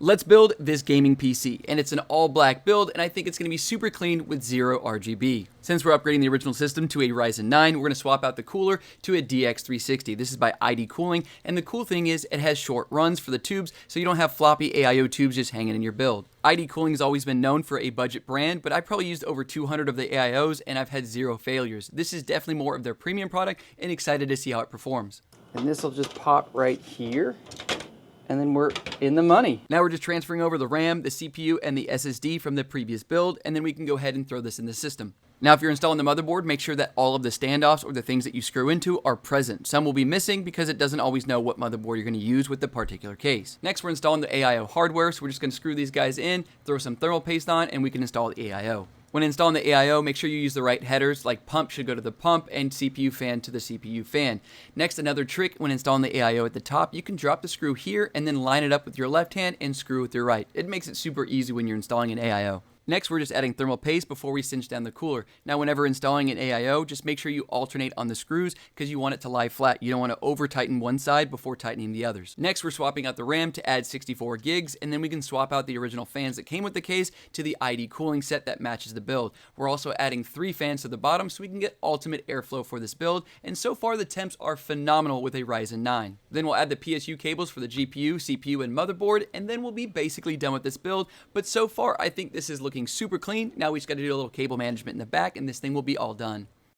Let's build this gaming PC, and it's an all black build, and I think it's going to be super clean with zero RGB. Since we're upgrading the original system to a Ryzen 9, we're going to swap out the cooler to a DX360. This is by ID Cooling, and the cool thing is it has short runs for the tubes, so you don't have floppy AIO tubes just hanging in your build. ID Cooling has always been known for a budget brand, but I've probably used over 200 of the AIOs, and I've had zero failures. This is definitely more of their premium product, and excited to see how it performs. And this will just pop right here. And then we're in the money. Now we're just transferring over the RAM, the CPU, and the SSD from the previous build, and then we can go ahead and throw this in the system. Now, if you're installing the motherboard, make sure that all of the standoffs or the things that you screw into are present. Some will be missing because it doesn't always know what motherboard you're going to use with the particular case. Next, we're installing the AIO hardware, so we're just going to screw these guys in, throw some thermal paste on, and we can install the AIO. When installing the AIO, make sure you use the right headers, like pump should go to the pump and CPU fan to the CPU fan. Next, another trick when installing the AIO at the top, you can drop the screw here and then line it up with your left hand and screw with your right. It makes it super easy when you're installing an AIO. Next, we're just adding thermal paste before we cinch down the cooler. Now, whenever installing an AIO, just make sure you alternate on the screws because you want it to lie flat. You don't want to over tighten one side before tightening the others. Next, we're swapping out the RAM to add 64 gigs, and then we can swap out the original fans that came with the case to the ID cooling set that matches the build. We're also adding 3 fans to the bottom so we can get ultimate airflow for this build, and so far the temps are phenomenal with a Ryzen 9. Then we'll add the PSU cables for the GPU, CPU, and motherboard, and then we'll be basically done with this build, but so far I think this is looking super clean. Now we just got to do a little cable management in the back and this thing will be all done.